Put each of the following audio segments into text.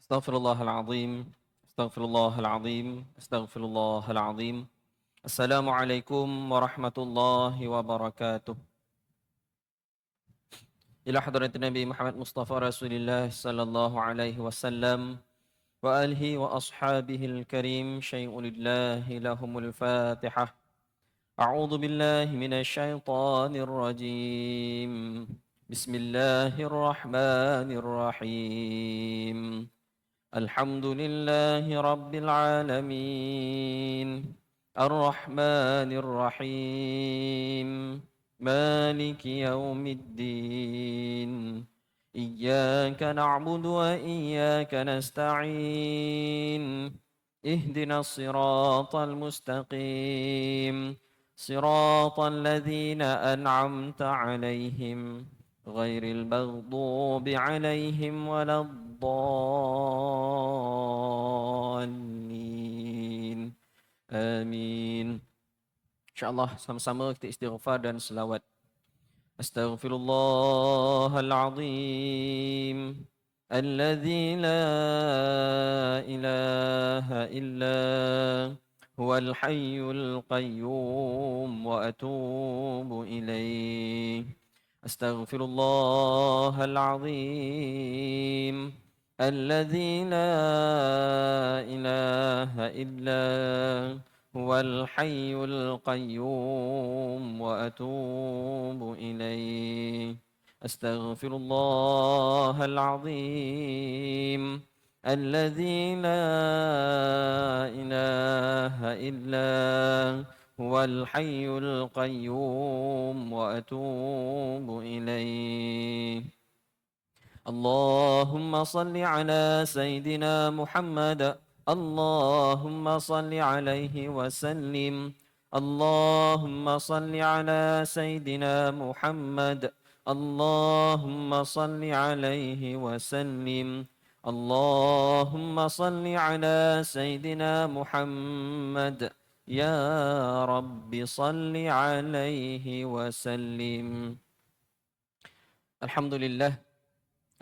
أستغفر الله العظيم أستغفر الله العظيم أستغفر الله العظيم السلام عليكم ورحمة الله وبركاته إلى حضرة النبي محمد مصطفى رسول الله صلى الله عليه وسلم وآله وأصحابه الكريم شيء لله لهم الفاتحة أعوذ بالله من الشيطان الرجيم بسم الله الرحمن الرحيم الحمد لله رب العالمين الرحمن الرحيم مالك يوم الدين إياك نعبد وإياك نستعين اهدنا الصراط المستقيم صراط الذين أنعمت عليهم غير المغضوب عليهم ولا الضالين آمين. InsyaAllah sama-sama kita istighfar dan selawat. Astaghfirullahalazim alladzi la ilaha illa huwal hayyul qayyum wa atubu ilaih. أستغفر الله العظيم الذي لا إله إلا هو الحي القيوم وأتوب إليه أستغفر الله العظيم الذي لا إله إلا هو الحي القيوم وأتوب إليه اللهم صل على سيدنا محمد اللهم صل عليه وسلم اللهم صل على سيدنا محمد اللهم صل عليه وسلم اللهم صل على سيدنا محمد يا رب صل عليه وسلم. Alhamdulillah,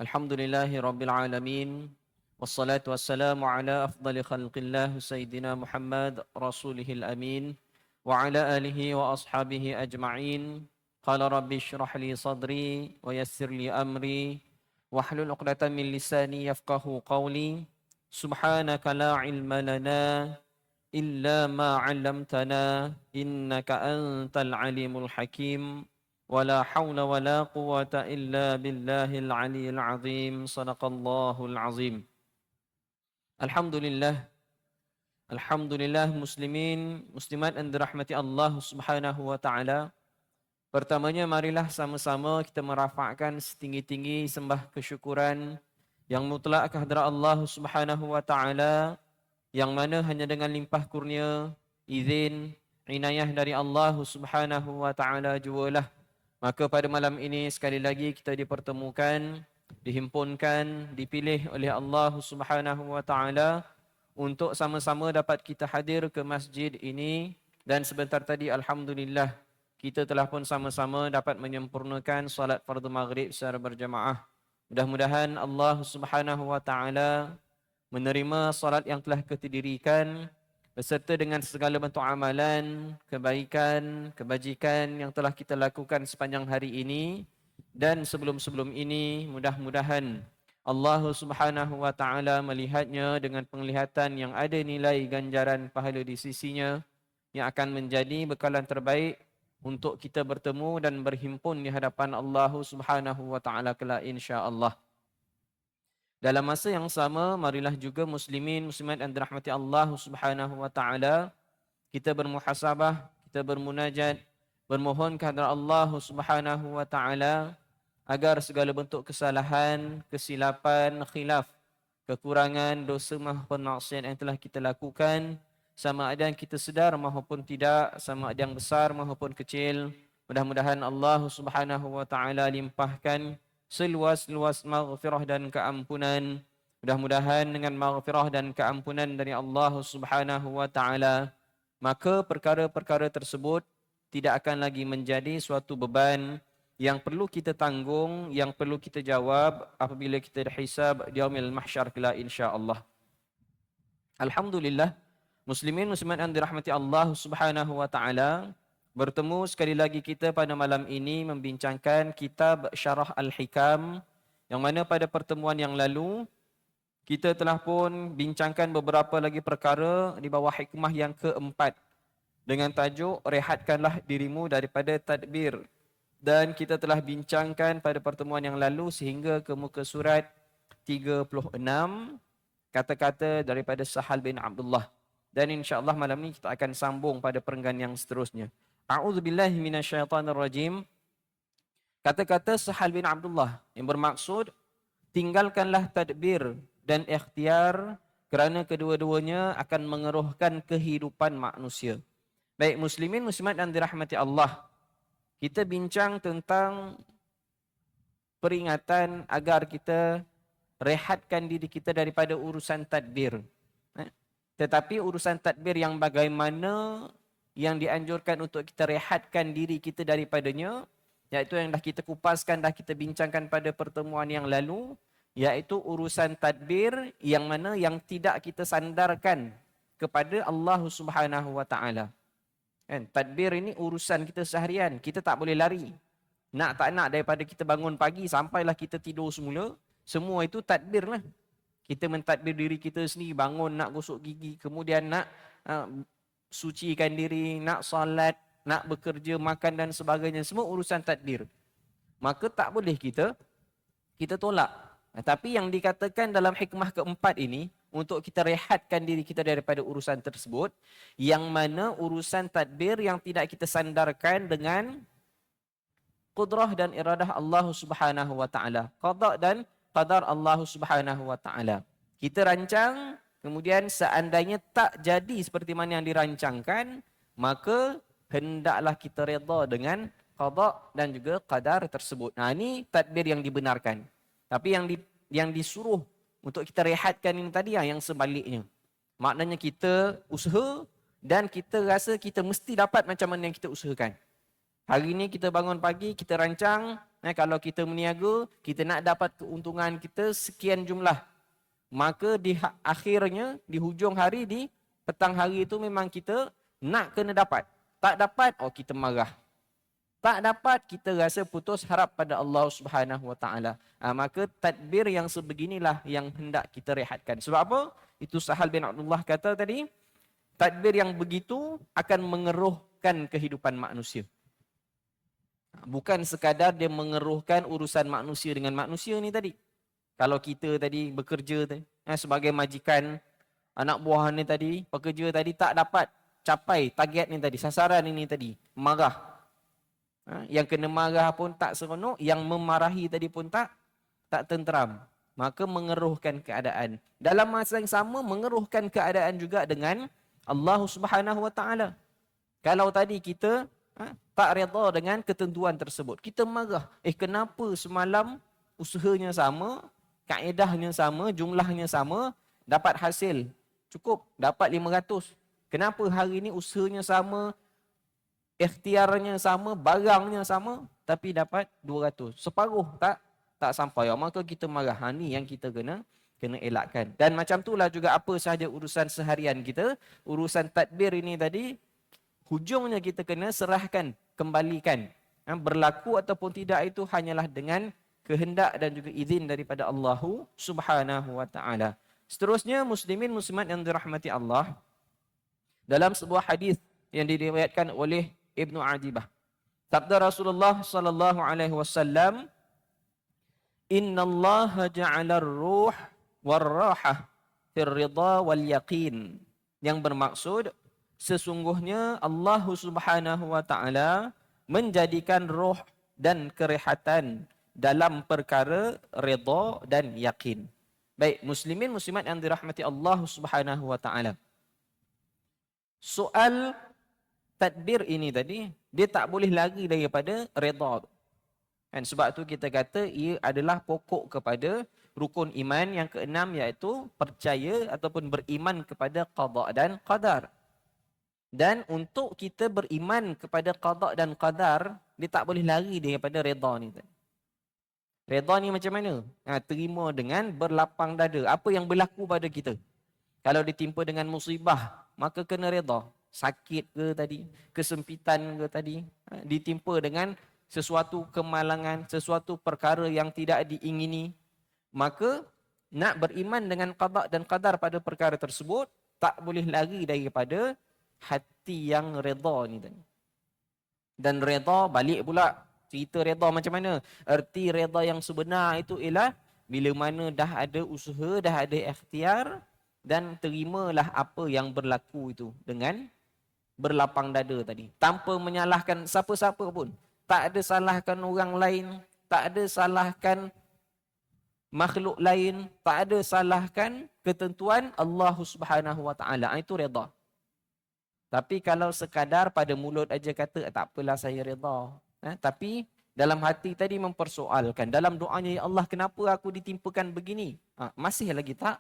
alhamdulillahi rabbil alamin, wassalatu wassalamu ala afdali khalqillah sayyidina Muhammad rasulihil amin wa ala alihi wa ashabihi ajma'in. Qala rabbi shrah li sadri wa yassir li amri wahlul 'uqdatam min lisani yafqahu qawli. Subhanaka la ilma lana إلا ما علمتنا إنك أنت العليم الحكيم ولا حول ولا قوة إلا بالله العلي العظيم صدق الله العظيم. Alhamdulillah muslimin muslimat yang dirahmati Allah Subhanahu wa taala. Pertamanya marilah sama-sama kita merafakkan setinggi-tinggi sembah kesyukuran yang mutlak kehadrat Allah Subhanahu wa taala, yang mana hanya dengan limpah kurnia, izin, inayah dari Allah Subhanahu wa taala jualah maka pada malam ini sekali lagi kita dipertemukan, dihimpunkan, dipilih oleh Allah Subhanahu wa taala untuk sama-sama dapat kita hadir ke masjid ini. Dan sebentar tadi alhamdulillah kita telah pun sama-sama dapat menyempurnakan solat fardu maghrib secara berjamaah. Mudah-mudahan Allah Subhanahu wa taala menerima salat yang telah kita dirikan beserta dengan segala bentuk amalan, kebaikan, kebajikan yang telah kita lakukan sepanjang hari ini dan sebelum-sebelum ini. Mudah-mudahan Allah Subhanahu wa taala melihatnya dengan penglihatan yang ada nilai ganjaran pahala di sisinya, yang akan menjadi bekalan terbaik untuk kita bertemu dan berhimpun di hadapan Allah Subhanahu wa taala kelak insya-Allah. Dalam masa yang sama, marilah juga muslimin muslimat yang dirahmati Allah Subhanahu wa taala, kita bermuhasabah, kita bermunajat, bermohon kehadrat Allah Subhanahu wa taala agar segala bentuk kesalahan, kesilapan, khilaf, kekurangan, dosa maupun maksiat yang telah kita lakukan, sama ada yang kita sedar maupun tidak, sama ada yang besar maupun kecil, mudah-mudahan Allah Subhanahu wa taala limpahkan seluas-luas maghfirah dan keampunan. Mudah-mudahan dengan maghfirah dan keampunan dari Allah Subhanahu wa taala, maka perkara-perkara tersebut tidak akan lagi menjadi suatu beban yang perlu kita tanggung, yang perlu kita jawab apabila kita dihisab di yaumil mahsyar kelak insya-Allah. Alhamdulillah, muslimin muslimat yang dirahmati Allah Subhanahu wa taala, bertemu sekali lagi kita pada malam ini membincangkan kitab Syarah Al-Hikam, yang mana pada pertemuan yang lalu kita telah pun bincangkan beberapa lagi perkara di bawah hikmah yang keempat dengan tajuk rehatkanlah dirimu daripada tadbir. Dan kita telah bincangkan pada pertemuan yang lalu sehingga ke muka surat 36 kata-kata daripada Sahal bin Abdullah. Dan insya-Allah malam ini kita akan sambung pada perenggan yang seterusnya. A'udzubillahi minasyaitonirrajim. Kata-kata Sahal bin Abdullah yang bermaksud tinggalkanlah tadbir dan ikhtiar kerana kedua-duanya akan mengeruhkan kehidupan manusia. Baik muslimin muslimat dan dirahmati Allah, kita bincang tentang peringatan agar kita rehatkan diri kita daripada urusan tadbir. Tetapi urusan tadbir yang bagaimana yang dianjurkan untuk kita rehatkan diri kita daripadanya, iaitu yang dah kita kupaskan, dah kita bincangkan pada pertemuan yang lalu, iaitu urusan tadbir yang mana yang tidak kita sandarkan kepada Allah Subhanahu wa taala. Kan? Tadbir ini urusan kita seharian. Kita tak boleh lari. Nak tak nak daripada kita bangun pagi sampailah kita tidur semula, semua itu tadbir lah. Kita mentadbir diri kita sendiri, bangun nak gosok gigi, kemudian nak sucikan diri, nak solat, nak bekerja, makan dan sebagainya. Semua urusan tadbir. Maka tak boleh kita tolak. Tapi yang dikatakan dalam hikmah keempat ini, untuk kita rehatkan diri kita daripada urusan tersebut, yang mana urusan tadbir yang tidak kita sandarkan dengan qudrah dan iradah Allah Subhanahu wa taala, qada dan qadar Allah Subhanahu wa taala. Kita rancang, kemudian seandainya tak jadi seperti mana yang dirancangkan, maka hendaklah kita redha dengan qada dan juga qadar tersebut. Nah, ini tadbir yang dibenarkan. Tapi yang disuruh untuk kita rehatkan ini tadi yang sebaliknya. Maknanya kita usaha dan kita rasa kita mesti dapat macam mana yang kita usahakan. Hari ini kita bangun pagi, kita rancang, kalau kita meniaga, kita nak dapat keuntungan kita sekian jumlah. Maka di akhirnya, di hujung hari, di petang hari itu memang kita nak kena dapat. Tak dapat, kita marah. Tak dapat, kita rasa putus harap pada Allah Subhanahu wa taala. Maka tadbir yang sebeginilah yang hendak kita rehatkan. Sebab apa? Itu Sahal bin Abdullah kata tadi, tadbir yang begitu akan mengeruhkan kehidupan manusia. Bukan sekadar dia mengeruhkan urusan manusia dengan manusia ni tadi. Kalau kita tadi bekerja tadi, sebagai majikan, anak buah ni tadi, pekerja tadi tak dapat capai target ni tadi, sasaran ini tadi, marah. Yang kena marah pun tak seronok, yang memarahi tadi pun tak tenteram. Maka mengeruhkan keadaan. Dalam masa yang sama, mengeruhkan keadaan juga dengan Allah Subhanahu wa taala. Kalau tadi kita tak redha dengan ketentuan tersebut, kita marah. Kenapa semalam usahanya sama, kaedahnya sama, jumlahnya sama, dapat hasil cukup, dapat 500. Kenapa hari ini usahanya sama, ikhtiarnya sama, barangnya sama, tapi dapat 200. Separuh tak sampai. Maka kita marah. Ni yang kita kena elakkan. Dan macam itulah juga apa sahaja urusan seharian kita, urusan tadbir ini tadi, hujungnya kita kena serahkan, kembalikan. Berlaku ataupun tidak itu hanyalah dengan kehendak dan juga izin daripada Allah Subhanahu wa taala. Seterusnya muslimin muslimat yang dirahmati Allah, dalam sebuah hadis yang diriwayatkan oleh Ibnu Adibah, sabda Rasulullah sallallahu alaihi wasallam, "Innallaha ja'ala ar-ruh war-rahah fir ridha wal yaqin." Yang bermaksud, sesungguhnya Allah Subhanahu wa taala menjadikan roh dan kerehatan dalam perkara redha dan yakin. Baik, muslimin muslimat yang dirahmati Allah Subhanahu wa taala. Soal tadbir ini tadi, dia tak boleh lari daripada redha. Sebab tu kita kata ia adalah pokok kepada rukun iman yang keenam, iaitu percaya ataupun beriman kepada qada dan qadar. Dan untuk kita beriman kepada qada dan qadar dia tak boleh lari daripada redha ni tadi. Redha ni macam mana? Terima dengan berlapang dada. Apa yang berlaku pada kita? Kalau ditimpa dengan musibah, maka kena redha. Sakit ke tadi, kesempitan ke tadi, ditimpa dengan sesuatu kemalangan, sesuatu perkara yang tidak diingini, maka nak beriman dengan qada dan qadar pada perkara tersebut, tak boleh lari daripada hati yang redha ni tadi. Dan redha, balik pula cerita redha macam mana? Erti redha yang sebenar itu ialah bila mana dah ada usaha, dah ada ikhtiar, dan terimalah apa yang berlaku itu dengan berlapang dada tadi. Tanpa menyalahkan siapa-siapa pun. Tak ada salahkan orang lain, tak ada salahkan makhluk lain, tak ada salahkan ketentuan Allah Subhanahu Wa Taala. Itu redha. Tapi kalau sekadar pada mulut aja kata tak apalah saya redha, tapi dalam hati tadi mempersoalkan, dalam doanya, ya Allah kenapa aku ditimpakan begini, masih lagi tak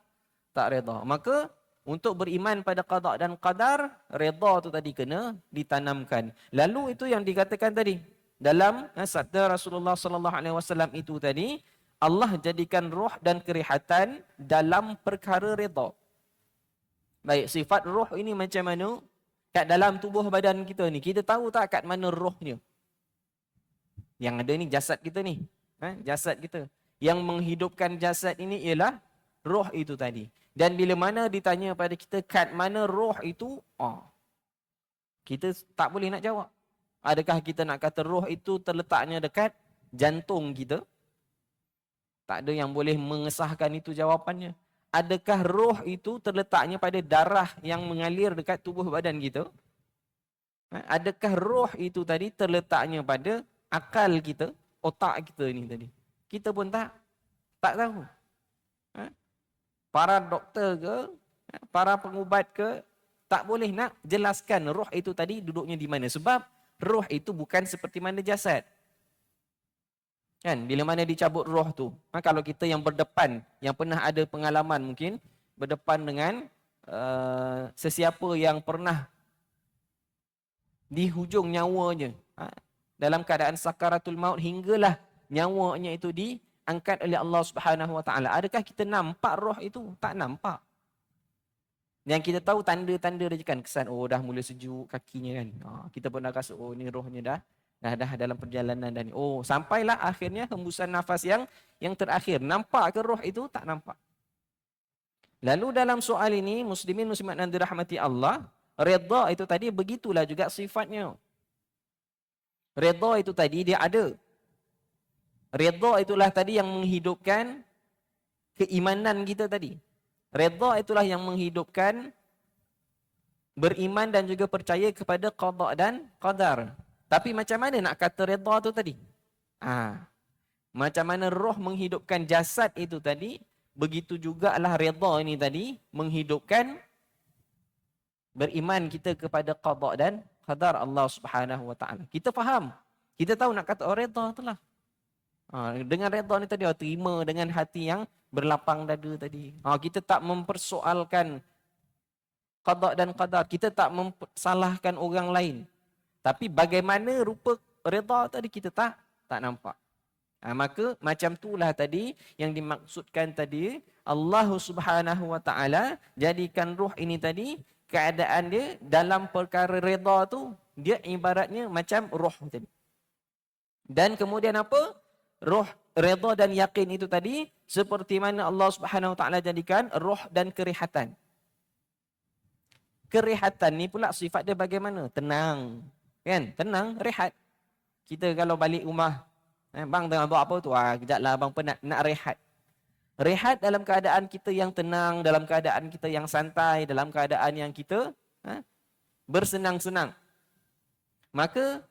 redha. Maka untuk beriman pada qada dan qadar, redha tu tadi kena ditanamkan. Lalu itu yang dikatakan tadi dalam sabda Rasulullah sallallahu alaihi wasallam itu tadi, Allah jadikan roh dan kerihatan dalam perkara redha. Baik, sifat roh ini macam mana? Kat dalam tubuh badan kita ni, kita tahu tak kat mana rohnya? Yang ada ni jasad kita ni. Jasad kita. Yang menghidupkan jasad ini ialah roh itu tadi. Dan bila mana ditanya pada kita kat mana roh itu, kita tak boleh nak jawab. Adakah kita nak kata roh itu terletaknya dekat jantung kita? Tak ada yang boleh mengesahkan itu jawapannya. Adakah roh itu terletaknya pada darah yang mengalir dekat tubuh badan kita? Adakah roh itu tadi terletaknya pada akal kita, otak kita ni tadi? Kita pun tak tahu. Para doktor ke, para pengubat ke, tak boleh nak jelaskan roh itu tadi duduknya di mana. Sebab roh itu bukan seperti mana jasad. Kan, bila mana dicabut roh tu, kalau kita yang berdepan, yang pernah ada pengalaman mungkin, berdepan dengan sesiapa yang pernah di hujung nyawanya, dalam keadaan sakaratul maut, hinggalah nyawanya itu diangkat oleh Allah Subhanahu Wa Taala. Adakah kita nampak roh itu? Tak nampak. Yang kita tahu tanda-tanda dia kan, kesan dah mula sejuk kakinya kan. Kita pun dah rasa ni rohnya dah dalam perjalanan dan sampailah akhirnya hembusan nafas yang terakhir. Nampak ke roh itu? Tak nampak. Lalu dalam soal ini, muslimin muslimat yang dirahmati Allah, redha itu tadi begitulah juga sifatnya. Redha itu tadi dia ada. Redha itulah tadi yang menghidupkan keimanan kita tadi. Redha itulah yang menghidupkan beriman dan juga percaya kepada qada dan qadar. Tapi macam mana nak kata redha tu tadi? Macam mana roh menghidupkan jasad itu tadi, begitu jugalah redha ini tadi menghidupkan beriman kita kepada qada dan qadar Allah Subhanahu Wa Taala. Kita faham. Kita tahu nak kata redha itulah. Dengan redha ni tadi, terima dengan hati yang berlapang dada tadi. Kita tak mempersoalkan qada dan qadar. Kita tak memsalahkan orang lain. Tapi bagaimana rupa redha tadi kita tak nampak. Maka macam itulah tadi yang dimaksudkan tadi, Allah Subhanahu Wa Taala jadikan roh ini tadi, keadaan dia dalam perkara redha tu, dia ibaratnya macam roh tadi. Dan kemudian apa? Roh, redha dan yakin itu tadi, seperti mana Allah Subhanahu Wa Taala jadikan roh dan kerihatan. Kerihatan ni pula sifat dia bagaimana? Tenang. Kan? Tenang, rehat. Kita kalau balik rumah, bang tengah buat apa tu? Kejaplah abang penat, nak rehat. Rehat dalam keadaan kita yang tenang, dalam keadaan kita yang santai, dalam keadaan yang kita bersenang-senang. Maka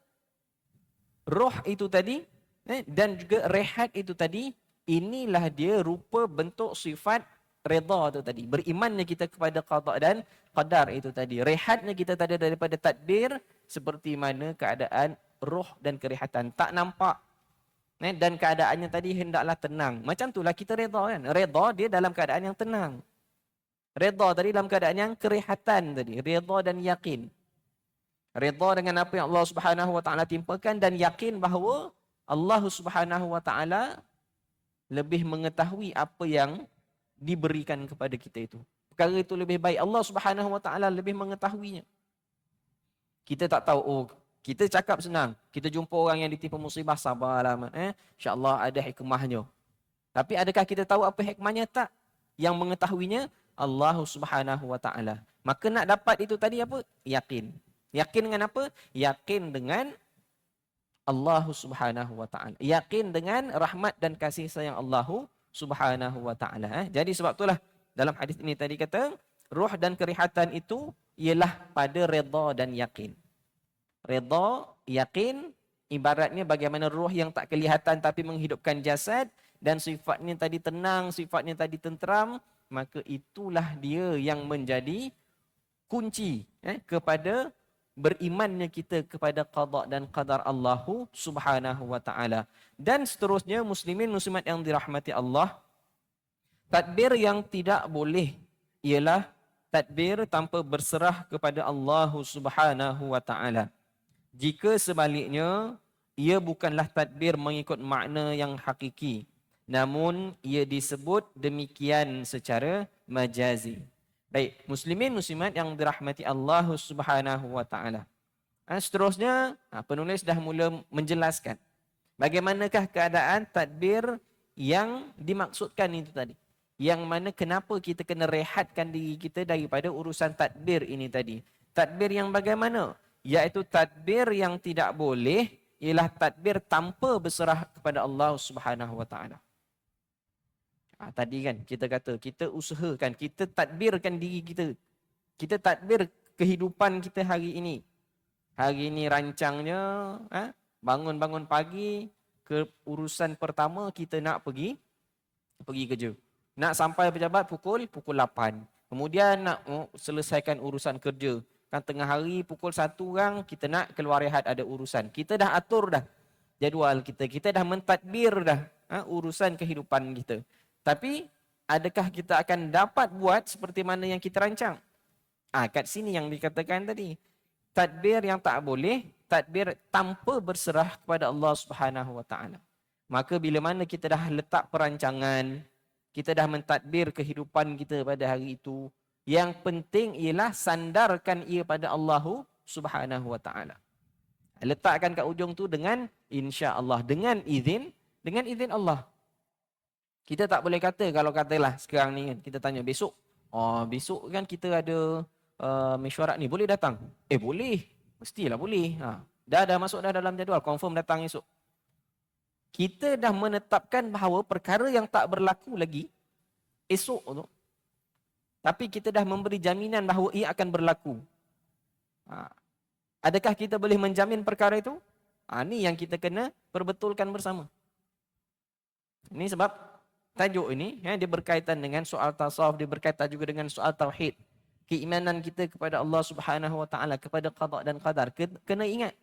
roh itu tadi dan juga rehat itu tadi, inilah dia rupa bentuk sifat redha itu tadi. Berimannya kita kepada qada dan qadar itu tadi. Rehatnya kita tadi daripada tadbir, seperti mana keadaan roh dan kerihatan. Tak nampak. Dan keadaannya tadi hendaklah tenang. Macam itulah kita redha kan. Redha dia dalam keadaan yang tenang. Redha tadi dalam keadaan yang kerihatan tadi. Redha dan yakin. Redha dengan apa yang Allah Subhanahu wa taala timpakan dan yakin bahawa Allah Subhanahu wa taala lebih mengetahui apa yang diberikan kepada kita itu. Perkara itu lebih baik. Allah Subhanahu wa taala lebih mengetahuinya. Kita tak tahu, oh, kita cakap senang. Kita jumpa orang yang ditimpa musibah, sabarlah. InsyaAllah ada hikmahnya. Tapi adakah kita tahu apa hikmahnya? Tak. Yang mengetahuinya, Allah Subhanahu wa ta'ala. Maka nak dapat itu tadi apa? Yakin. Yakin dengan apa? Yakin dengan Allah Subhanahu wa ta'ala. Yakin dengan rahmat dan kasih sayang Allah Subhanahu wa ta'ala. Jadi sebab itulah dalam hadis ini tadi kata, ruh dan kerihatan itu ialah pada redha dan yakin. Redha, yakin, ibaratnya bagaimana ruh yang tak kelihatan tapi menghidupkan jasad, dan sifatnya tadi tenang, sifatnya tadi tenteram, maka itulah dia yang menjadi kunci kepada berimannya kita kepada qada dan qadar Allah Subhanahu wa taala. Dan seterusnya, muslimin muslimat yang dirahmati Allah, tadbir yang tidak boleh ialah tadbir tanpa berserah kepada Allah Subhanahu wa taala. Jika sebaliknya, ia bukanlah tadbir mengikut makna yang hakiki, namun ia disebut demikian secara majazi. Baik, muslimin muslimat yang dirahmati Allah Subhanahu wa taala. Seterusnya, penulis dah mula menjelaskan bagaimanakah keadaan tadbir yang dimaksudkan itu tadi. Yang mana kenapa kita kena rehatkan diri kita daripada urusan tadbir ini tadi. Tadbir yang bagaimana? Iaitu tadbir yang tidak boleh ialah tadbir tanpa berserah kepada Allah Subhanahu wa taala. Tadi kan kita kata, kita usahakan, kita tadbirkan diri kita. Kita tadbir kehidupan kita hari ini. Hari ini rancangnya, bangun-bangun pagi, ke urusan pertama kita nak pergi kerja. Nak sampai pejabat pukul 8. Kemudian nak selesaikan urusan kerja. Kan tengah hari pukul 1 orang kita nak keluar rehat, ada urusan. Kita dah atur dah jadual kita. Kita dah mentadbir dah urusan kehidupan kita. Tapi adakah kita akan dapat buat seperti mana yang kita rancang? Kat sini yang dikatakan tadi. Tadbir yang tak boleh, tadbir tanpa berserah kepada Allah Subhanahu wa taala. Maka bila mana kita dah letak perancangan, kita dah mentadbir kehidupan kita pada hari itu, yang penting ialah sandarkan ia pada Allah Subhanahu wa taala. Letakkan kat ujung tu dengan insya-Allah, dengan izin Allah. Kita tak boleh kata, kalau katalah sekarang ni kan kita tanya besok, besok kan kita ada mesyuarat ni, boleh datang? Boleh. Mestilah boleh. Dah masuk dah dalam jadual, confirm datang esok. Kita dah menetapkan bahawa perkara yang tak berlaku lagi esok tu, tapi kita dah memberi jaminan bahawa ia akan berlaku. Adakah kita boleh menjamin perkara itu? Ini yang kita kena perbetulkan bersama. Ini sebab tajuk ini dia berkaitan dengan soal tasawuf, dia berkaitan juga dengan soal tauhid. Keimanan kita kepada Allah Subhanahu wa taala, kepada qada dan qadar. Kena ingat,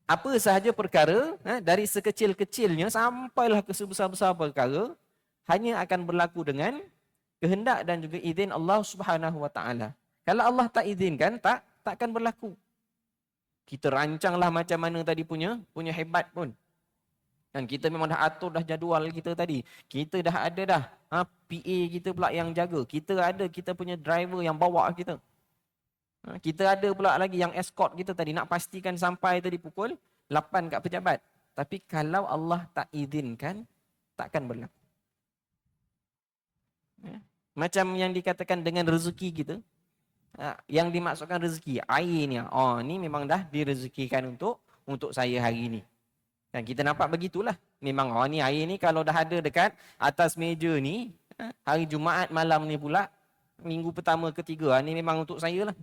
apa sahaja perkara, dari sekecil-kecilnya sampailah ke sebesar-besar perkara, hanya akan berlaku dengan kehendak dan juga izin Allah Subhanahu wa taala. Kalau Allah tak izinkan, takkan berlaku. Kita rancanglah macam mana tadi punya hebat pun. Dan kita memang dah atur dah jadual kita tadi. Kita dah ada dah PA kita pula yang jaga. Kita punya driver yang bawa kita. Kita ada pula lagi yang escort kita tadi. Nak pastikan sampai tadi pukul 8 kat pejabat. Tapi kalau Allah tak izinkan, takkan berlaku. Macam yang dikatakan dengan rezeki kita. Yang dimaksudkan rezeki, air ni. Ni memang dah direzekikan untuk saya hari ni. Dan kita nampak begitulah. Memang ni air ni kalau dah ada dekat atas meja ni, hari Jumaat malam ni pula, minggu pertama ketiga, ni memang untuk saya lah.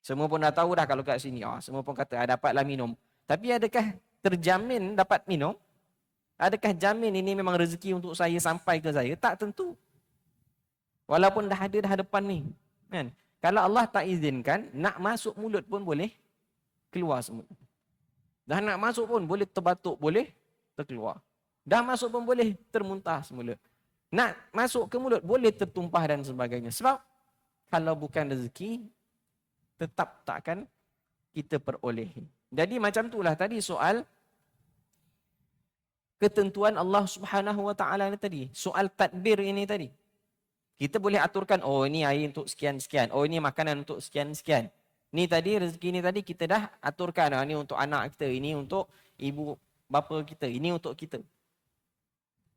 Semua pun dah tahu dah kalau kat sini. Semua pun kata dapatlah minum. Tapi adakah terjamin dapat minum? Adakah jamin ini memang rezeki untuk saya sampai ke saya? Tak tentu. Walaupun dah ada dah depan ni. Kan? Kalau Allah tak izinkan, nak masuk mulut pun boleh keluar semua. Dah nak masuk pun boleh terbatuk, boleh terkeluar. Dah masuk pun boleh termuntah semula. Nak masuk ke mulut boleh tertumpah dan sebagainya. Sebab kalau bukan rezeki, tetap tak akan kita perolehi. Jadi macam itulah tadi soal ketentuan Allah Subhanahu Wa Taala ni tadi. Soal tadbir ini tadi. Kita boleh aturkan, oh ini air untuk sekian-sekian. Oh ini makanan untuk sekian-sekian. Ni tadi rezeki ni tadi kita dah aturkan. Ini untuk anak kita, ini untuk ibu bapa kita, ini untuk kita.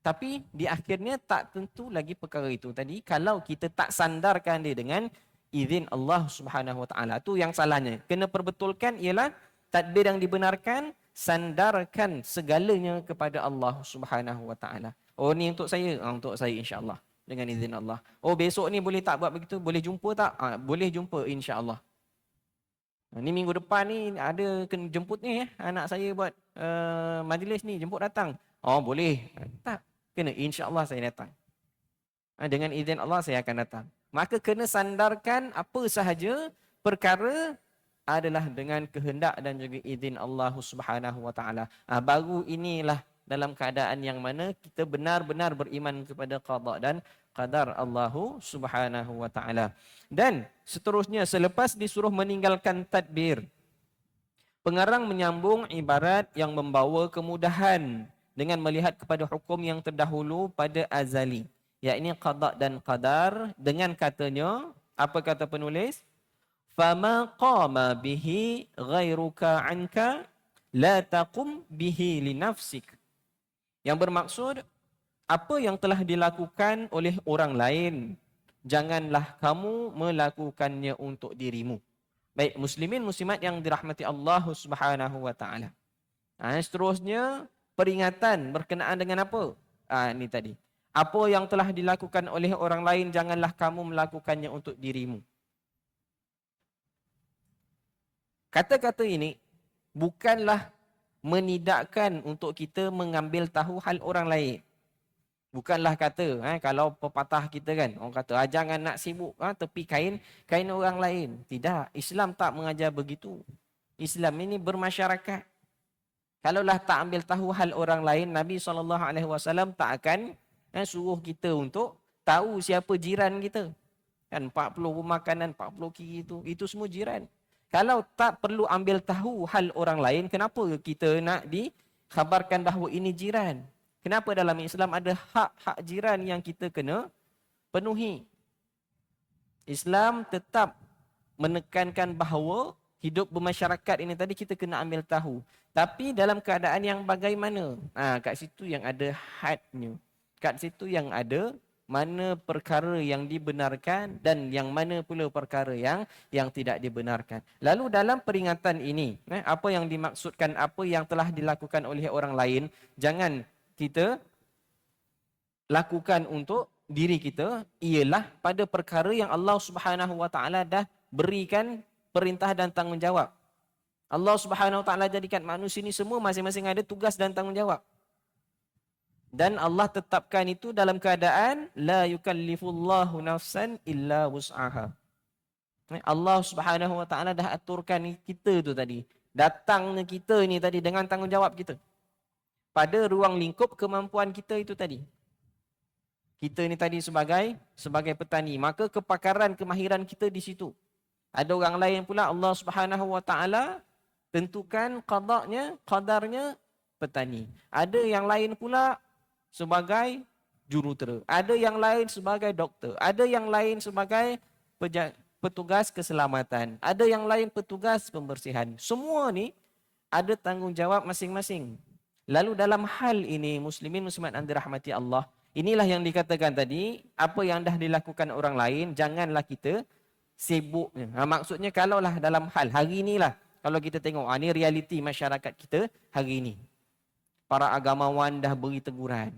Tapi di akhirnya tak tentu lagi perkara itu tadi kalau kita tak sandarkan dia dengan izin Allah Subhanahu Wa Taala. Tu yang salahnya. Kena perbetulkan ialah tadbir yang dibenarkan, sandarkan segalanya kepada Allah Subhanahu Wa Taala. Oh ni untuk saya, untuk saya insya-Allah dengan izin Allah. Oh besok ni boleh tak buat begitu? Boleh jumpa tak? Boleh jumpa insya-Allah. Ni minggu depan ni ada kena jemput ni anak saya buat majlis ni, jemput datang. Oh boleh. Tak, kena insya-Allah saya datang. Dengan izin Allah saya akan datang. Maka kena sandarkan apa sahaja perkara adalah dengan kehendak dan juga izin Allah Subhanahu Wa Taala. Baru inilah dalam keadaan yang mana kita benar-benar beriman kepada qada dan qadar Allah Subhanahu Wa Taala. Dan seterusnya selepas disuruh meninggalkan tadbir, pengarang menyambung ibarat yang membawa kemudahan dengan melihat kepada hukum yang terdahulu pada azali, yakni qada dan qadar, dengan katanya, apa kata penulis? Fama qama bihi ghairuka anka la taqum bihi li nafsik. Yang bermaksud, apa yang telah dilakukan oleh orang lain, janganlah kamu melakukannya untuk dirimu. Baik, muslimin muslimat yang dirahmati Allah Subhanahu Wa Taala. Seterusnya peringatan berkenaan dengan apa? Ini tadi. Apa yang telah dilakukan oleh orang lain, janganlah kamu melakukannya untuk dirimu. Kata-kata ini bukanlah menidakkan untuk kita mengambil tahu hal orang lain. Bukanlah kata, kalau pepatah kita kan, orang kata, jangan nak sibuk tepi kain orang lain. Tidak, Islam tak mengajar begitu. Islam ini bermasyarakat. Kalaulah tak ambil tahu hal orang lain, Nabi SAW tak akan suruh kita untuk tahu siapa jiran kita. Kan 40 rumah kanan, 40 kiri itu semua jiran. Kalau tak perlu ambil tahu hal orang lain, kenapa kita nak dikhabarkan bahawa ini jiran? Kenapa dalam Islam ada hak-hak jiran yang kita kena penuhi? Islam tetap menekankan bahawa hidup bermasyarakat ini tadi kita kena ambil tahu. Tapi dalam keadaan yang bagaimana? Kat situ yang ada hadnya. Kat situ yang ada mana perkara yang dibenarkan dan yang mana pula perkara yang tidak dibenarkan. Lalu dalam peringatan ini, apa yang dimaksudkan, apa yang telah dilakukan oleh orang lain, jangan kita lakukan untuk diri kita, ialah pada perkara yang Allah Subhanahu Wa Taala dah berikan perintah dan tanggungjawab. Allah Subhanahu Wa Taala jadikan manusia ini semua masing-masing ada tugas dan tanggungjawab. Dan Allah tetapkan itu dalam keadaan la yukallifullahu nafsan illa wus'aha. Allah Subhanahu Wa Taala dah aturkan kita tu tadi. Datangnya kita ni tadi dengan tanggungjawab kita. Pada ruang lingkup kemampuan kita itu tadi. Kita ni tadi sebagai petani, maka kepakaran, kemahiran kita di situ. Ada orang lain pula Allah Subhanahu Wa Taala tentukan qadanya, qadarnya petani. Ada yang lain pula sebagai jurutera. Ada yang lain sebagai doktor. Ada yang lain sebagai petugas keselamatan. Ada yang lain petugas pembersihan. Semua ni ada tanggungjawab masing-masing. Lalu dalam hal ini, muslimin muslimat yang dirahmati Allah, inilah yang dikatakan tadi, apa yang dah dilakukan orang lain, janganlah kita sibuk. Maksudnya kalaulah dalam hal hari inilah, kalau kita tengok, ini realiti masyarakat kita hari ini. Para agamawan dah beri teguran.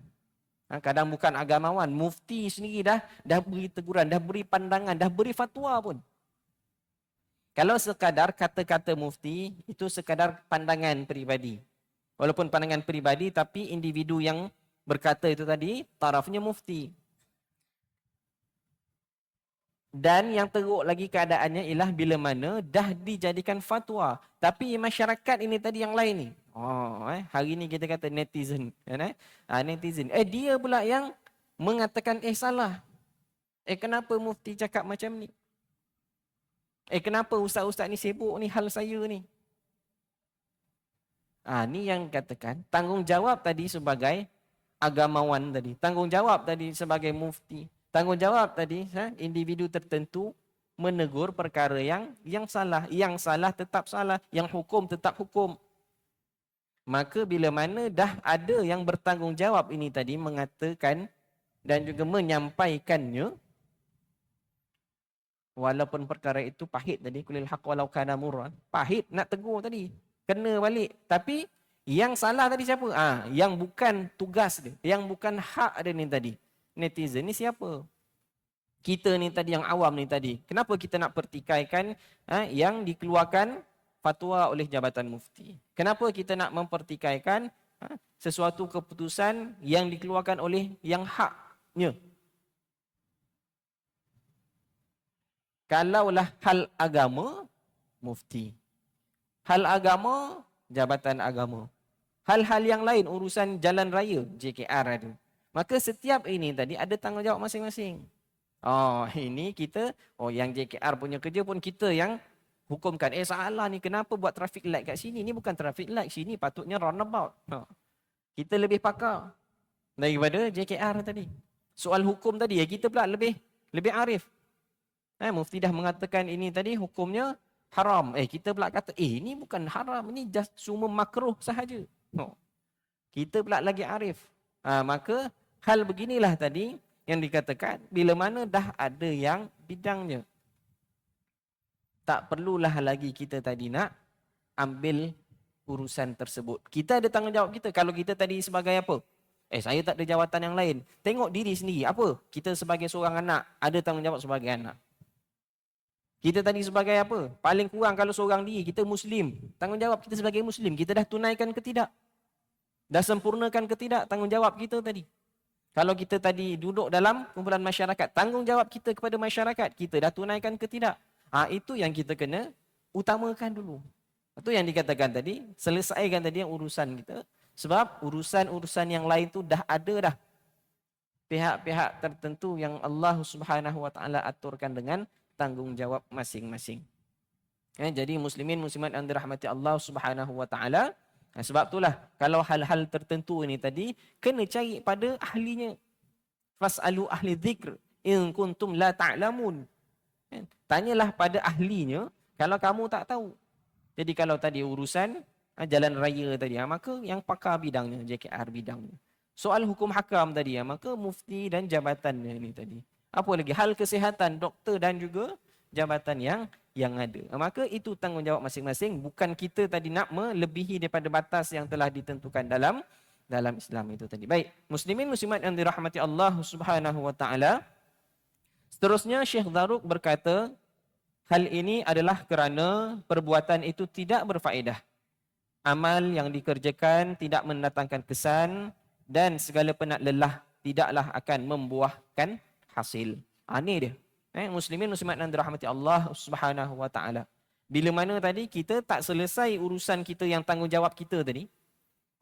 Kadang bukan agamawan, mufti sendiri dah beri teguran, dah beri pandangan, dah beri fatwa pun. Kalau sekadar kata-kata mufti, itu sekadar pandangan peribadi. Walaupun pandangan peribadi, tapi individu yang berkata itu tadi, tarafnya mufti. Dan yang teruk lagi keadaannya ialah bila mana dah dijadikan fatwa. Tapi masyarakat ini tadi yang lain ni. Hari ni kita kata netizen. Netizen. Dia pula yang mengatakan salah. Kenapa mufti cakap macam ni? Kenapa ustaz-ustaz ni sibuk ni hal saya ni? Ni yang katakan tanggungjawab tadi sebagai agamawan tadi, tanggungjawab tadi sebagai mufti, tanggungjawab tadi individu tertentu menegur perkara yang salah tetap salah, yang hukum tetap hukum. Maka bila mana dah ada yang bertanggungjawab ini tadi mengatakan dan juga menyampaikannya, walaupun perkara itu pahit tadi, kulil haq walau kana murran, pahit nak tegur tadi, kena balik. Tapi yang salah tadi siapa? Yang bukan tugas dia, yang bukan hak dia ni tadi. Netizen ni siapa? Kita ni tadi yang awam ni tadi. Kenapa kita nak pertikaikan yang dikeluarkan fatwa oleh Jabatan Mufti? Kenapa kita nak mempertikaikan sesuatu keputusan yang dikeluarkan oleh yang haknya? Kalaulah hal agama, Mufti. Hal agama, Jabatan Agama. Hal-hal yang lain, urusan jalan raya, JKR ada. Maka setiap ini tadi ada tanggungjawab masing-masing. Ini kita, yang JKR punya kerja pun kita yang hukumkan. Salah ni, kenapa buat traffic light kat sini? Ni bukan traffic light, sini patutnya roundabout. Kita lebih pakar daripada JKR tadi. Soal hukum tadi, kita pula lebih arif. Mufti dah mengatakan ini tadi hukumnya haram. Kita pula kata, ini bukan haram, ini just cuma makruh sahaja. Kita pula lagi arif. Maka hal beginilah tadi yang dikatakan bila mana dah ada yang bidangnya. Tak perlulah lagi kita tadi nak ambil urusan tersebut. Kita ada tanggungjawab kita. Kalau kita tadi sebagai apa? Saya tak ada jawatan yang lain. Tengok diri sendiri. Apa? Kita sebagai seorang anak ada tanggungjawab sebagai anak. Kita tadi sebagai apa? Paling kurang kalau seorang diri, kita Muslim. Tanggungjawab kita sebagai Muslim, kita dah tunaikan ke tidak? Dah sempurnakan ke tidak tanggungjawab kita tadi? Kalau kita tadi duduk dalam kumpulan masyarakat, tanggungjawab kita kepada masyarakat, kita dah tunaikan ke tidak? Itu yang kita kena utamakan dulu. Itu yang dikatakan tadi, selesaikan tadi yang urusan kita. Sebab urusan-urusan yang lain tu dah ada dah. Pihak-pihak tertentu yang Allah Subhanahu Wa Taala aturkan dengan tanggungjawab masing-masing. Jadi muslimin muslimat yang dirahmati Allah Subhanahu Wa Taala, sebab itulah kalau hal-hal tertentu ini tadi kena cari pada ahlinya. Fasalu ahli dzikr in kuntum la ta'lamun. Tanyalah pada ahlinya kalau kamu tak tahu. Jadi kalau tadi urusan jalan raya tadi, maka yang pakar bidangnya, JKR bidangnya. Soal hukum hakam tadi, maka mufti dan jabatannya ini tadi. Apa lagi? Hal kesihatan, doktor dan juga jabatan yang ada. Maka itu tanggungjawab masing-masing. Bukan kita tadi nak melebihi daripada batas yang telah ditentukan dalam Islam itu tadi. Baik, muslimin muslimat yang dirahmati Allah Subhanahu Wa Taala. Seterusnya Syekh Zarruq berkata, hal ini adalah kerana perbuatan itu tidak berfaedah. Amal yang dikerjakan tidak mendatangkan kesan dan segala penat lelah tidaklah akan membuahkan hasil. Ini dia. Muslimin muslimat yang dirahmati Allah Subhanahu Wa Taala. Bila mana tadi kita tak selesai urusan kita yang tanggungjawab kita tadi,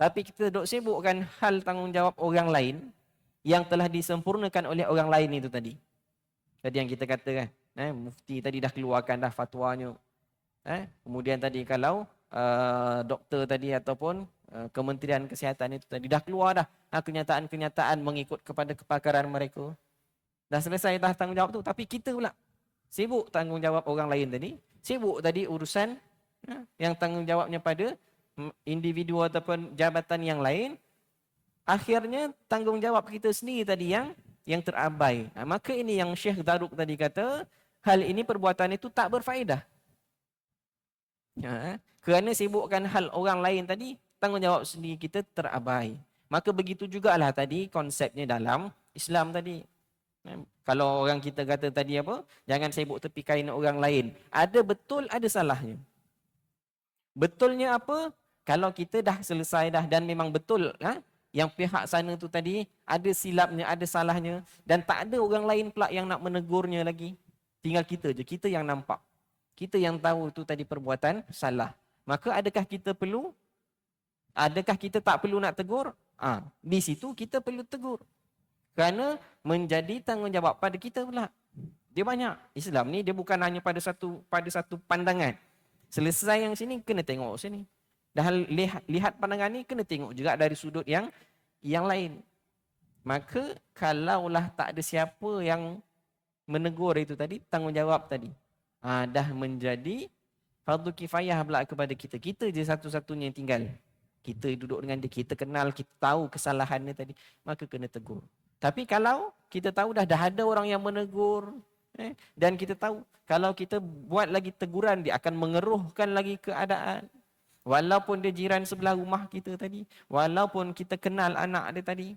tapi kita duk sibukkan hal tanggungjawab orang lain yang telah disempurnakan oleh orang lain itu tadi. Tadi yang kita katakan, mufti tadi dah keluarkan dah fatwanya. Kemudian tadi kalau doktor tadi ataupun Kementerian Kesihatan itu tadi dah keluar dah kenyataan-kenyataan mengikut kepada kepakaran mereka. Dah selesai dah tanggungjawab tu, tapi kita pula sibuk tanggungjawab orang lain tadi, sibuk tadi urusan yang tanggungjawabnya pada individu ataupun jabatan yang lain. Akhirnya tanggungjawab kita sendiri tadi yang terabai. Maka ini yang Syekh Zarruq tadi kata, hal ini perbuatan itu tak berfaedah. Kerana sibukkan hal orang lain tadi, tanggungjawab sendiri kita terabai. Maka begitu jugalah tadi konsepnya dalam Islam tadi. Kalau orang kita kata tadi apa? Jangan sibuk tepi kain orang lain. Ada betul, ada salahnya. Betulnya apa? Kalau kita dah selesai dah dan memang betul yang pihak sana tu tadi ada silapnya, ada salahnya dan tak ada orang lain pula yang nak menegurnya lagi. Tinggal kita je, kita yang nampak. Kita yang tahu tu tadi perbuatan salah. Maka adakah kita tak perlu nak tegur? Di situ kita perlu tegur. Kerana menjadi tanggungjawab pada kita pula. Dia banyak. Islam ni dia bukan hanya pada satu pandangan. Selesai yang sini kena tengok sini. Dah lihat pandangan ni kena tengok juga dari sudut yang lain. Maka kalaulah tak ada siapa yang menegur itu tadi, tanggungjawab tadi, dah menjadi fardu kifayah pula kepada kita. Kita je satu-satunya yang tinggal. Kita duduk dengan dia, kita kenal, kita tahu kesalahannya tadi, maka kena tegur. Tapi kalau kita tahu dah ada orang yang menegur, dan kita tahu kalau kita buat lagi teguran, dia akan mengeruhkan lagi keadaan. Walaupun dia jiran sebelah rumah kita tadi, walaupun kita kenal anak dia tadi,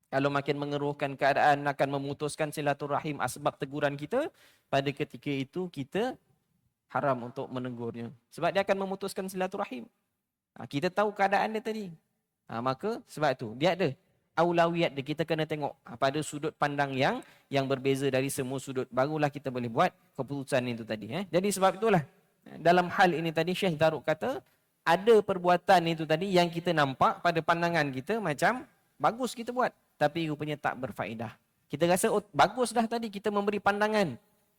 kalau makin mengeruhkan keadaan, akan memutuskan silaturahim sebab teguran kita, pada ketika itu kita haram untuk menegurnya. Sebab dia akan memutuskan silaturahim. Kita tahu keadaan dia tadi. Maka sebab itu dia ada aulawiyat dia. Kita kena tengok pada sudut pandang yang berbeza dari semua sudut. Barulah kita boleh buat keputusan itu tadi. Jadi sebab itulah dalam hal ini tadi Syekh Zarruq kata, ada perbuatan itu tadi yang kita nampak pada pandangan kita macam bagus kita buat, tapi rupanya tak berfaedah. Kita rasa bagus dah tadi kita memberi pandangan.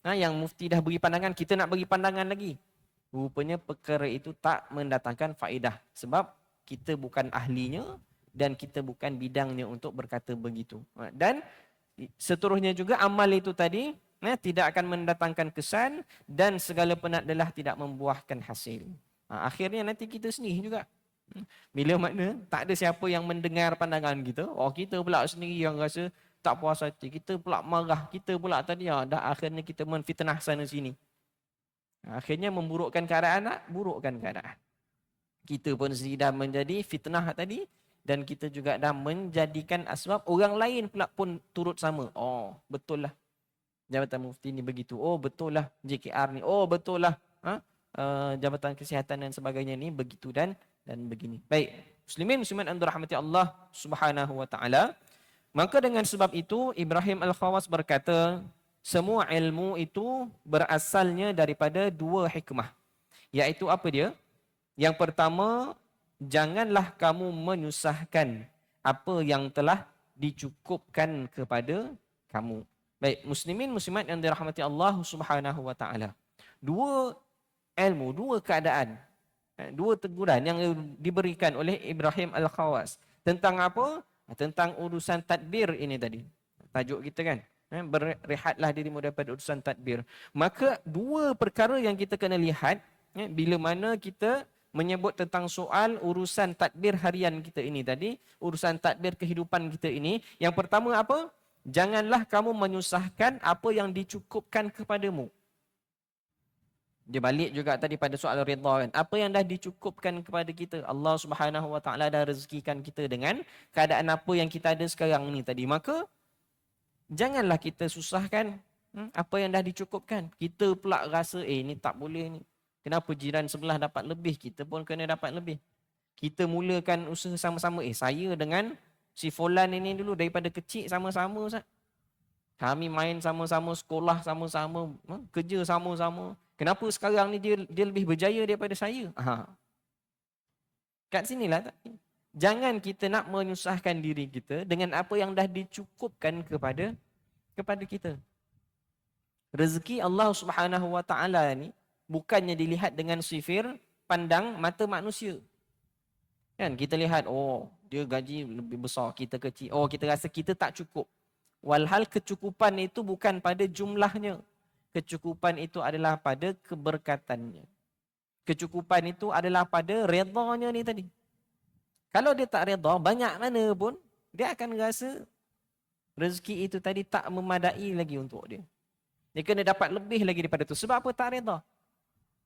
Yang mufti dah beri pandangan, kita nak beri pandangan lagi. Rupanya perkara itu tak mendatangkan faedah. Sebab kita bukan ahlinya dan kita bukan bidangnya untuk berkata begitu. Dan seterusnya juga amal itu tadi tidak akan mendatangkan kesan dan segala penat adalah tidak membuahkan hasil. Akhirnya nanti kita sendiri juga. Bila mana tak ada siapa yang mendengar pandangan kita, kita pula sendiri yang rasa tak puas hati, kita pula marah, kita pula tadi dah akhirnya kita menfitnah sana sini. Akhirnya memburukkan keadaan, burukkan keadaan. Kita pun sendiri dah menjadi fitnah tadi, dan kita juga dah menjadikan asbab orang lain pula pun turut sama. Betul lah Jabatan Mufti ni begitu. Betul lah JKR ni. Betul lah Jabatan Kesihatan dan sebagainya ni begitu dan begini. Baik, muslimin muslimat yang dirahmati Allah Subhanahu wa taala. Maka dengan sebab itu Ibrahim Al-Khawas berkata, semua ilmu itu berasalnya daripada dua hikmah. Iaitu apa dia? Yang pertama, janganlah kamu menyusahkan apa yang telah dicukupkan kepada kamu. Baik, muslimin muslimat yang dirahmati Allah Subhanahu wa taala. Dua ilmu, dua keadaan, dua teguran yang diberikan oleh Ibrahim Al-Khawas. Tentang apa? Tentang urusan tadbir ini tadi. Tajuk kita kan, berehatlah dirimu daripada urusan tadbir. Maka dua perkara yang kita kena lihat bila mana kita menyebut tentang soal urusan tadbir harian kita ini tadi, urusan tadbir kehidupan kita ini. Yang pertama apa? Janganlah kamu menyusahkan apa yang dicukupkan kepadamu. Dia balik juga tadi pada soal redha kan. Apa yang dah dicukupkan kepada kita, Allah Subhanahu wa taala dah rezekikan kita dengan keadaan apa yang kita ada sekarang ni tadi. Maka janganlah kita susahkan apa yang dah dicukupkan. Kita pula rasa ni tak boleh ni. Kenapa jiran sebelah dapat lebih, kita pun kena dapat lebih. Kita mulakan usaha sama-sama. Saya dengan si Fulan ini dulu daripada kecil sama-sama Ustaz. Kami main sama-sama, sekolah sama-sama, kerja sama-sama. Kenapa sekarang ni dia lebih berjaya daripada saya? Kat sinilah. Jangan kita nak menyusahkan diri kita dengan apa yang dah dicukupkan kepada kita. Rezeki Allah Subhanahu wa taala ni bukannya dilihat dengan sifir pandang mata manusia. Kan kita lihat, dia gaji lebih besar, kita kecil. Kita rasa kita tak cukup. Walhal kecukupan itu bukan pada jumlahnya. Kecukupan itu adalah pada keberkatannya. Kecukupan itu adalah pada redanya ni tadi. Kalau dia tak reda, banyak mana pun, dia akan rasa rezeki itu tadi tak memadai lagi untuk dia. Dia kena dapat lebih lagi daripada itu. Sebab apa tak reda?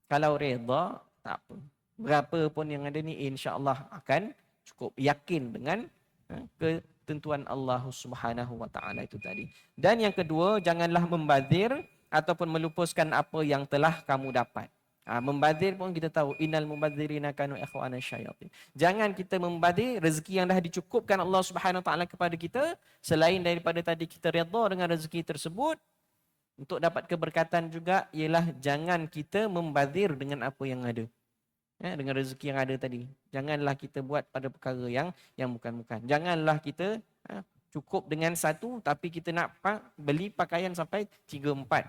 Kalau reda, tak apa. Berapa pun yang ada ni, insya-Allah akan cukup. Yakin dengan ketentuan Allah Subhanahu wa taala itu tadi. Dan yang kedua, janganlah membazir ataupun melupuskan apa yang telah kamu dapat. Membazir pun kita tahu, innal mubadzirina kanu ikhwana syayatin. Jangan kita membazir rezeki yang dah dicukupkan Allah Subhanahu wa taala kepada kita, selain daripada tadi kita redha dengan rezeki tersebut. Untuk dapat keberkatan juga ialah jangan kita membazir dengan apa yang ada. Dengan rezeki yang ada tadi. Janganlah kita buat pada perkara yang bukan-bukan. Janganlah kita cukup dengan satu, tapi kita nak beli pakaian sampai 3-4.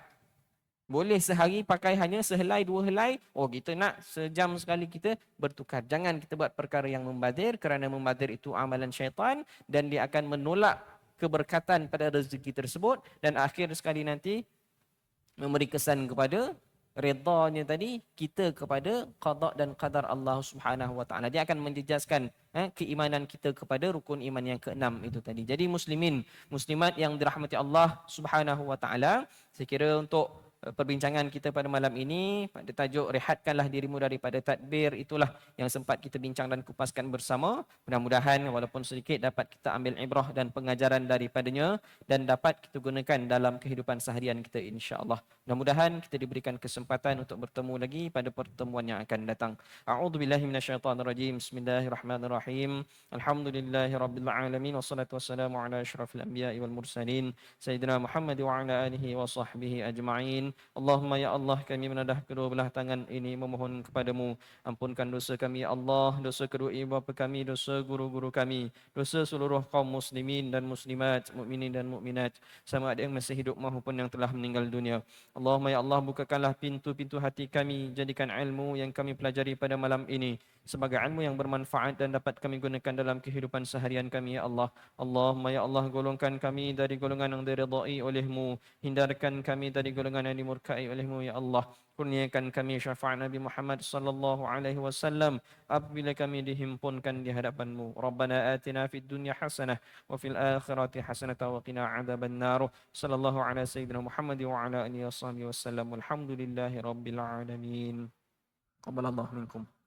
Boleh sehari pakai hanya sehelai, 2 helai. Oh, kita nak sejam sekali kita bertukar. Jangan kita buat perkara yang membazir, kerana membazir itu amalan syaitan dan dia akan menolak keberkatan pada rezeki tersebut dan akhir sekali nanti memberi kesan kepada redanya tadi kita kepada qada dan qadar Allah Subhanahu wa taala. Dia akan menjejaskan keimanan kita kepada rukun iman yang keenam itu tadi. Jadi muslimin, muslimat yang dirahmati Allah Subhanahu wa taala, saya kira untuk perbincangan kita pada malam ini pada tajuk rehatkanlah dirimu daripada tadbir, itulah yang sempat kita bincang dan kupaskan bersama. Mudah-mudahan walaupun sedikit dapat kita ambil ibrah dan pengajaran daripadanya dan dapat kita gunakan dalam kehidupan seharian kita, insya-Allah. Mudah-mudahan kita diberikan kesempatan untuk bertemu lagi pada pertemuan yang akan datang. A'udzubillahi minasyaitonirrajim. Bismillahirrahmanirrahim. Alhamdulillahirabbil alamin wassalatu wassalamu ala asyrafil anbiya'i wal mursalin sayyidina Muhammad wa ala alihi wa sahbihi ajma'in. Allahumma ya Allah, kami menadah kedua belah tangan ini memohon kepadamu, ampunkan dosa kami ya Allah, dosa kedua ibu bapa kami, dosa guru-guru kami, dosa seluruh kaum muslimin dan muslimat, mukminin dan mukminat, sama ada yang masih hidup maupun yang telah meninggal dunia. Allahumma ya Allah, bukakanlah pintu-pintu hati kami, jadikan ilmu yang kami pelajari pada malam ini sebagai ilmu yang bermanfaat dan dapat kami gunakan dalam kehidupan seharian kami ya Allah. Allahumma ya Allah, golongkan kami dari golongan yang diridai olehmu, hindarkan kami dari golongan yang dimurkai olehmu ya Allah. Kurniakan kami syafaat Nabi Muhammad sallallahu alaihi wasallam apabila kami dihimpunkan di hadapanmu. Rabbana atina fid dunya hasanah wa fil akhirati hasanah wa qina adzabannar. Sallallahu ala sayyidina Muhammad wa ala alihi wasallam. Walhamdulillahi rabbil alamin. Qabbalallahu minkum.